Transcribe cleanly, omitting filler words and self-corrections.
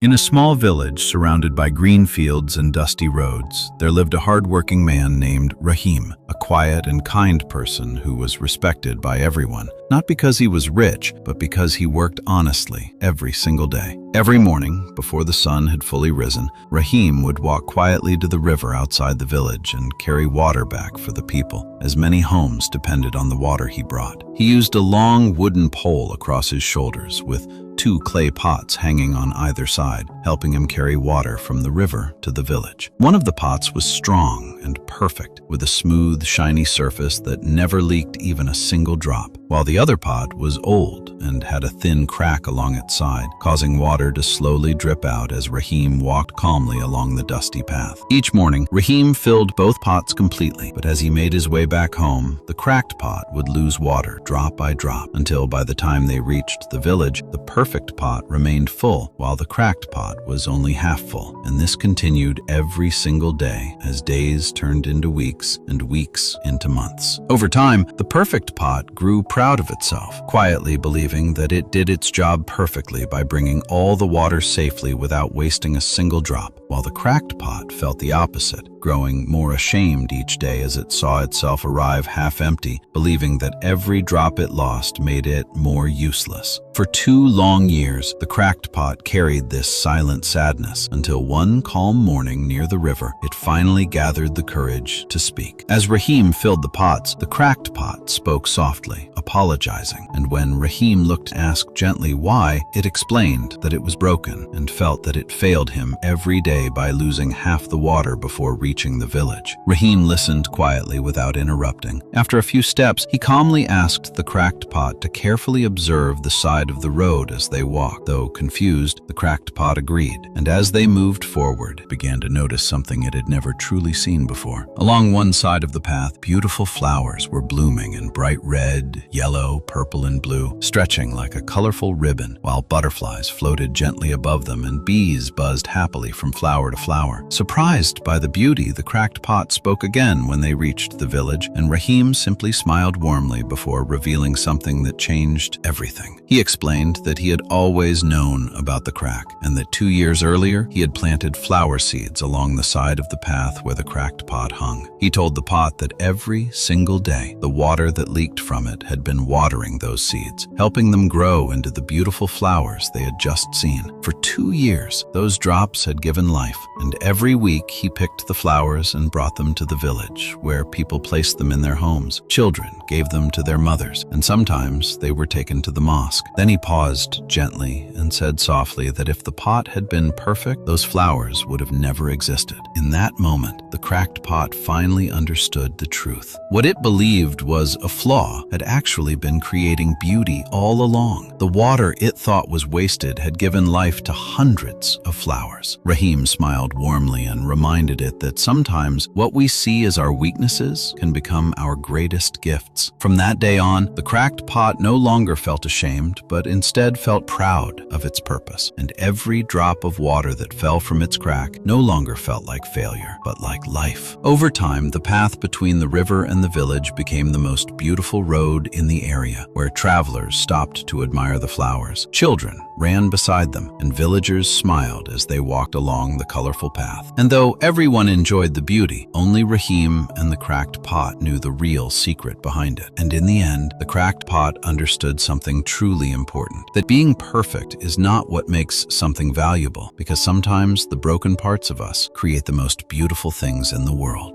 In a small village surrounded by green fields and dusty roads, there lived a hard-working man named Rahim, a quiet and kind person who was respected by everyone, not because he was rich, but because he worked honestly every single day. Every morning, before the sun had fully risen, Rahim would walk quietly to the river outside the village and carry water back for the people, as many homes depended on the water he brought. He used a long wooden pole across his shoulders with 2 clay pots hanging on either side, helping him carry water from the river to the village. One of the pots was strong and perfect, with a smooth, shiny surface that never leaked even a single drop, while the other pot was old and had a thin crack along its side, causing water to slowly drip out as Rahim walked calmly along the dusty path. Each morning, Rahim filled both pots completely, but as he made his way back home, the cracked pot would lose water drop by drop, until by the time they reached the village, the perfect pot remained full, while the cracked pot was only half full. And this continued every single day as days turned into weeks and weeks into months. Over time, the perfect pot grew proud of itself, quietly believing that it did its job perfectly by bringing all the water safely without wasting a single drop, while the cracked pot felt the opposite, growing more ashamed each day as it saw itself arrive half empty, believing that every drop it lost made it more useless. For 2 long years, the cracked pot carried this silent sadness until one calm morning near the river, it finally gathered the courage to speak. As Rahim filled the pots, the cracked pot spoke softly, apologizing, and when Rahim looked to ask gently why, it explained that it was broken and felt that it failed him every day by losing half the water before reaching the village. Rahim listened quietly without interrupting. After a few steps, he calmly asked the cracked pot to carefully observe the side of the road as they walked. Though confused, the cracked pot agreed, and as they moved forward, began to notice something it had never truly seen before. Along one side of the path, beautiful flowers were blooming in bright red, yellow, purple, and blue, stretching like a colorful ribbon, while butterflies floated gently above them and bees buzzed happily from flower to flower. Surprised by the beauty, the cracked pot spoke again when they reached the village, and Rahim simply smiled warmly before revealing something that changed everything. He explained that he had always known about the crack, and that 2 years earlier he had planted flower seeds along the side of the path where the cracked pot hung. He told the pot that every single day, the water that leaked from it had been watering those seeds, helping them grow into the beautiful flowers they had just seen. For 2 years, those drops had given life, and every week he picked the flowers and brought them to the village, where people placed them in their homes. Children gave them to their mothers, and sometimes they were taken to the mosque. Then he paused gently and said softly that if the pot had been perfect, those flowers would have never existed. In that moment, the cracked pot finally understood the truth. What it believed was a flaw had actually been creating beauty all along. The water it thought was wasted had given life to hundreds of flowers. Rahim smiled warmly and reminded it that sometimes what we see as our weaknesses can become our greatest gifts. From that day on, the cracked pot no longer felt ashamed, but instead felt proud of its purpose, and every drop of water that fell from its crack no longer felt like failure, but like life. Over time, the path between the river and the village became the most beautiful road in the area, where travelers stopped to admire the flowers. Children ran beside them, and villagers smiled as they walked along the colorful path. And though everyone enjoyed the beauty, only Rahim and the cracked pot knew the real secret behind it. And in the end, the cracked pot understood something truly important, that being perfect is not what makes something valuable, because sometimes the broken parts of us create the most beautiful things in the world.